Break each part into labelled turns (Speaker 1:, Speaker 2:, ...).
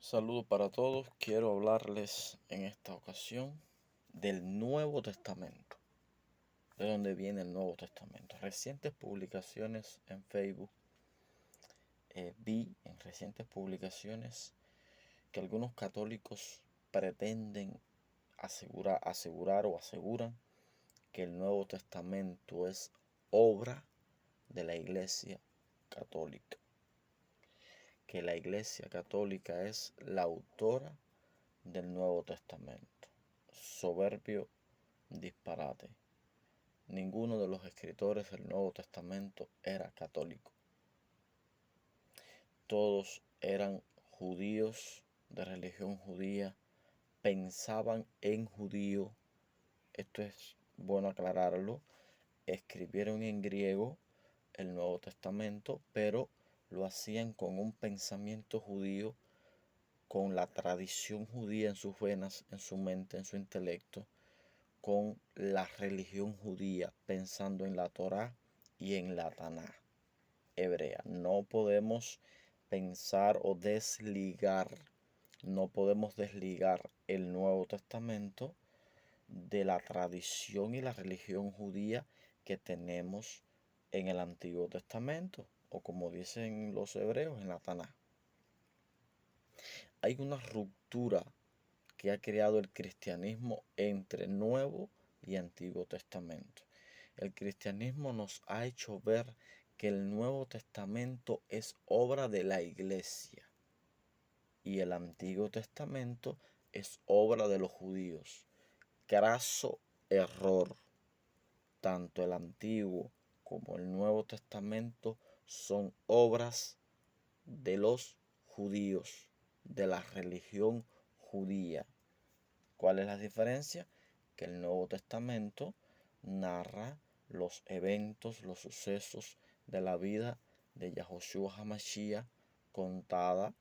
Speaker 1: Saludos para todos. Quiero hablarles en esta ocasión del Nuevo Testamento. ¿De dónde viene el Nuevo Testamento? Recientes publicaciones en Facebook. Vi en recientes publicaciones que algunos católicos pretenden asegurar o aseguran que el Nuevo Testamento es obra de la Iglesia Católica. Que la Iglesia Católica es la autora del Nuevo Testamento. Soberbio disparate. Ninguno de los escritores del Nuevo Testamento era católico. Todos eran judíos de religión judía, pensaban en judío. Esto es bueno aclararlo. Escribieron en griego el Nuevo Testamento, pero lo hacían con un pensamiento judío, con la tradición judía en sus venas, en su mente, en su intelecto, con la religión judía, pensando en la Torá y en la Taná hebrea. No podemos pensar o no podemos desligar el Nuevo Testamento de la tradición y la religión judía que tenemos en el Antiguo Testamento, o como dicen los hebreos, en la Taná. Hay una ruptura que ha creado el cristianismo entre Nuevo y Antiguo Testamento. El cristianismo nos ha hecho ver que el Nuevo Testamento es obra de la Iglesia y el Antiguo Testamento es obra de los judíos. Craso error. Tanto el Antiguo como el Nuevo Testamento son obras de los judíos, de la religión judía. ¿Cuál es la diferencia? Que el Nuevo Testamento narra los eventos, los sucesos de la vida de Yahoshua HaMashiach contada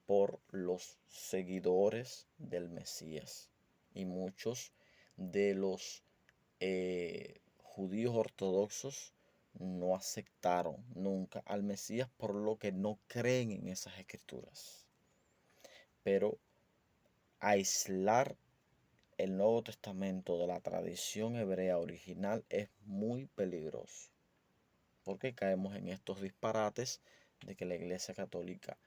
Speaker 1: por los seguidores del Mesías. Y muchos de los judíos ortodoxos no aceptaron nunca al Mesías, por lo que no creen en esas escrituras. Pero aislar el Nuevo Testamento de la tradición hebrea original es muy peligroso, porque caemos en estos disparates de que la Iglesia Católica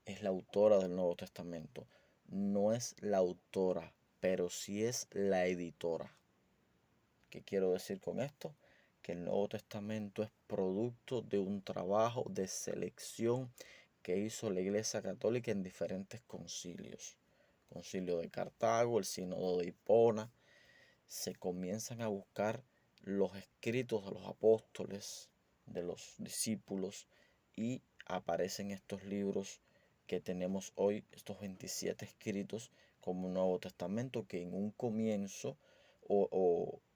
Speaker 1: es la autora del Nuevo Testamento. No es la autora, pero sí es la editora. ¿Qué quiero decir con esto? Que el Nuevo Testamento es producto de un trabajo de selección que hizo la Iglesia Católica en diferentes concilios. Concilio de Cartago, el Sínodo de Hipona. Se comienzan a buscar los escritos de los apóstoles, de los discípulos, y aparecen estos libros que tenemos hoy, estos 27 escritos como un Nuevo Testamento, que en un comienzo,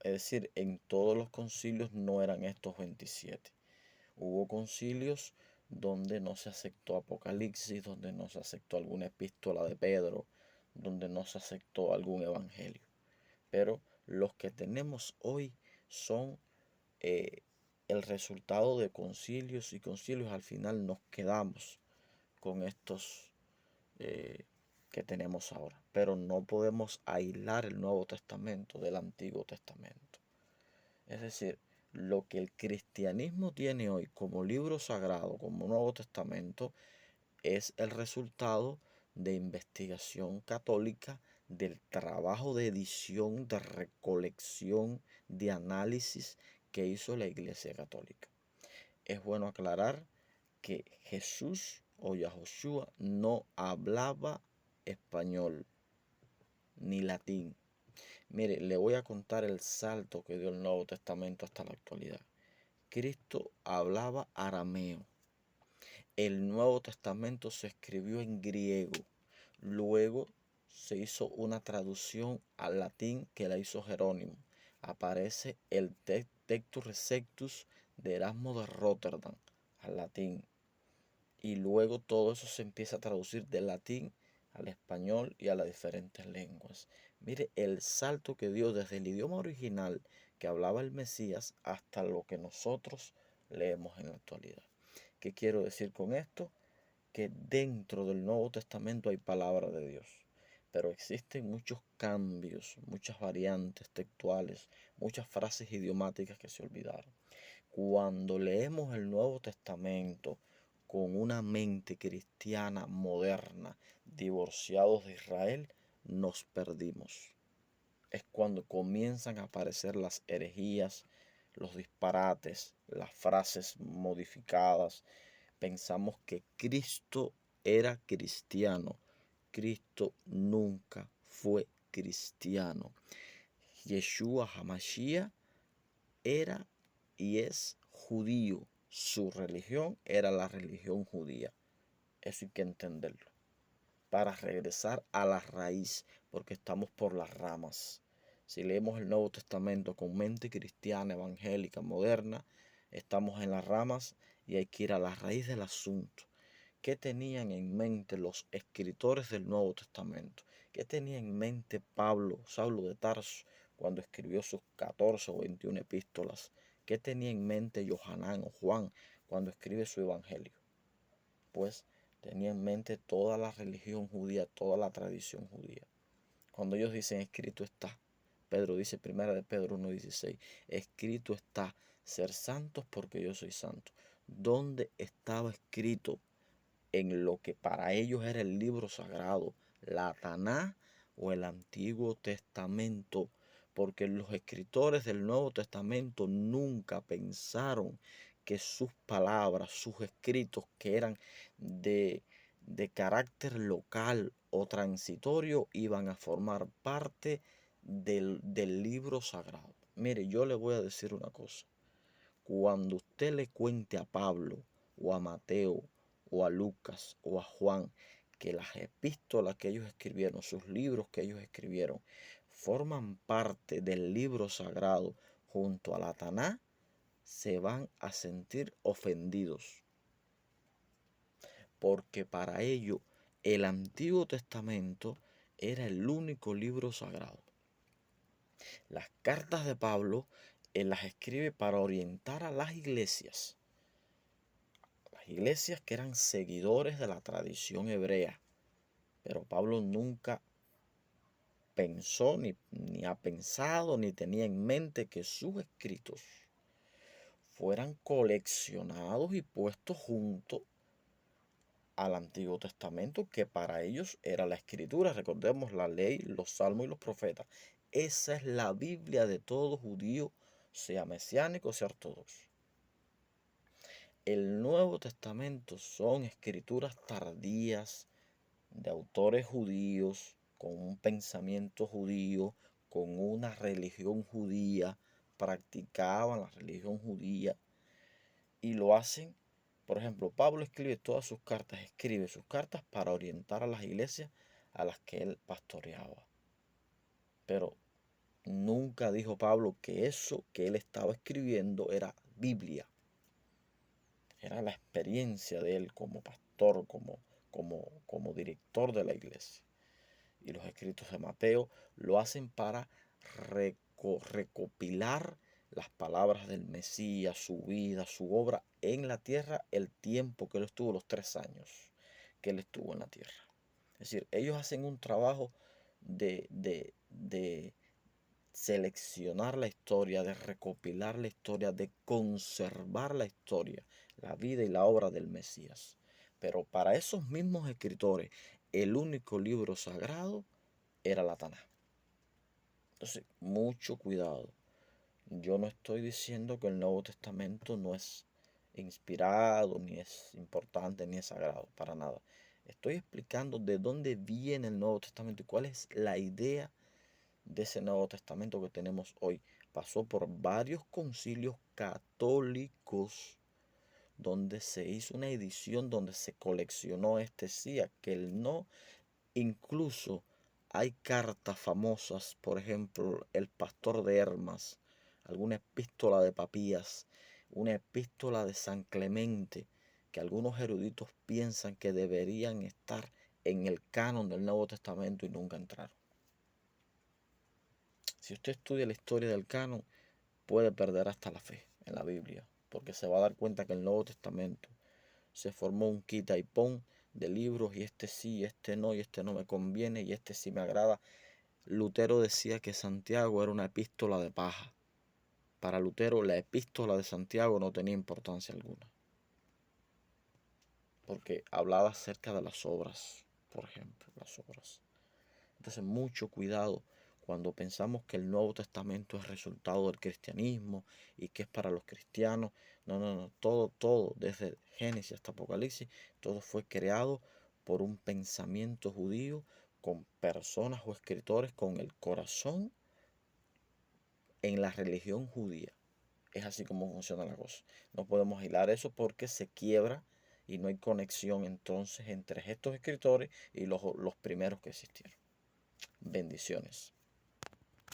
Speaker 1: es decir, en todos los concilios no eran estos 27. Hubo concilios donde no se aceptó Apocalipsis, donde no se aceptó alguna epístola de Pedro, donde no se aceptó algún evangelio. Pero los que tenemos hoy son el resultado de concilios y concilios. Al final nos quedamos con estos que tenemos ahora. Pero no podemos aislar el Nuevo Testamento del Antiguo Testamento. Es decir, lo que el cristianismo tiene hoy como libro sagrado, como Nuevo Testamento, es el resultado de investigación católica, del trabajo de edición, de recolección, de análisis que hizo la Iglesia Católica. Es bueno aclarar que Jesús o Yahoshua no hablaba español ni latín. Mire, le voy a contar el salto que dio el Nuevo Testamento hasta la actualidad. Cristo hablaba arameo. El Nuevo Testamento se escribió en griego. Luego se hizo una traducción al latín que la hizo Jerónimo. Aparece el Textus Receptus de Erasmo de Rotterdam al latín. Y luego todo eso se empieza a traducir del latín al español y a las diferentes lenguas. Mire el salto que dio desde el idioma original que hablaba el Mesías hasta lo que nosotros leemos en la actualidad. ¿Qué quiero decir con esto? porque dentro del Nuevo Testamento hay palabra de Dios. Pero existen muchos cambios, muchas variantes textuales, muchas frases idiomáticas que se olvidaron. Cuando leemos el Nuevo Testamento con una mente cristiana moderna, divorciados de Israel, nos perdimos. Es cuando comienzan a aparecer las herejías, los disparates, las frases modificadas. Pensamos que Cristo era cristiano. Cristo nunca fue cristiano. Yeshua HaMashiach era y es judío. Su religión era la religión judía. Eso hay que entenderlo. Para regresar a la raíz, porque estamos por las ramas. Si leemos el Nuevo Testamento con mente cristiana, evangélica, moderna, estamos en las ramas y hay que ir a la raíz del asunto. ¿Qué tenían en mente los escritores del Nuevo Testamento? ¿Qué tenía en mente Saulo de Tarso, cuando escribió sus 14 o 21 epístolas? ¿Qué tenía en mente Johanán o Juan cuando escribe su evangelio? Pues tenía en mente toda la religión judía, toda la tradición judía. Cuando ellos dicen escrito está, Pedro dice, primera de Pedro 1:16, escrito está, ser santos porque yo soy santo. ¿Dónde estaba escrito? En lo que para ellos era el libro sagrado, la Taná o el Antiguo Testamento, porque los escritores del Nuevo Testamento nunca pensaron que sus palabras, sus escritos que eran de, de carácter local o transitorio, iban a formar parte del libro sagrado. Mire, yo le voy a decir una cosa. Cuando usted le cuente a Pablo o a Mateo o a Lucas o a Juan que las epístolas que ellos escribieron, sus libros que ellos escribieron, forman parte del libro sagrado junto a la Taná, se van a sentir ofendidos. Porque para ellos el Antiguo Testamento era el único libro sagrado. Las cartas de Pablo él las escribe para orientar a las iglesias que eran seguidores de la tradición hebrea. Pero Pablo nunca pensó, ni ha pensado, ni tenía en mente que sus escritos fueran coleccionados y puestos junto al Antiguo Testamento, que para ellos era la escritura. Recordemos la ley, los salmos y los profetas. Esa es la Biblia de todo judío, sea mesiánico, sea ortodoxo. El Nuevo Testamento son escrituras tardías de autores judíos, con un pensamiento judío, con una religión judía, practicaban la religión judía y lo hacen. Por ejemplo, Pablo escribe sus cartas para orientar a las iglesias a las que él pastoreaba. Pero nunca dijo Pablo que eso que él estaba escribiendo era Biblia. Era la experiencia de él como pastor, como director de la iglesia. Y los escritos de Mateo lo hacen para recopilar las palabras del Mesías, su vida, su obra en la tierra, el tiempo que él estuvo, los 3 años que él estuvo en la tierra. Es decir, ellos hacen un trabajo de seleccionar la historia, de recopilar la historia, de conservar la historia, la vida y la obra del Mesías. Pero para esos mismos escritores, el único libro sagrado era la Taná. Entonces, mucho cuidado. Yo no estoy diciendo que el Nuevo Testamento no es inspirado, ni es importante, ni es sagrado, para nada. Estoy explicando de dónde viene el Nuevo Testamento y cuál es la idea de ese Nuevo Testamento que tenemos hoy. Pasó por varios concilios católicos donde se hizo una edición, donde se coleccionó sí, aquel no. Incluso hay cartas famosas, por ejemplo, el pastor de Hermas, alguna epístola de Papías, una epístola de San Clemente, que algunos eruditos piensan que deberían estar en el canon del Nuevo Testamento y nunca entraron. Si usted estudia la historia del canon, puede perder hasta la fe en la Biblia, porque se va a dar cuenta que el Nuevo Testamento se formó un quita y pon de libros, y este sí, y este no, y este no me conviene, y este sí me agrada. Lutero decía que Santiago era una epístola de paja. Para Lutero, la epístola de Santiago no tenía importancia alguna, porque hablaba acerca de las obras, por ejemplo, las obras. Entonces, mucho cuidado cuando pensamos que el Nuevo Testamento es resultado del cristianismo y que es para los cristianos. No, no, no, todo, desde Génesis hasta Apocalipsis, todo fue creado por un pensamiento judío, con personas o escritores con el corazón en la religión judía. Es así como funciona la cosa. No podemos hilar eso porque se quiebra y no hay conexión entonces entre estos escritores y los primeros que existieron. Bendiciones.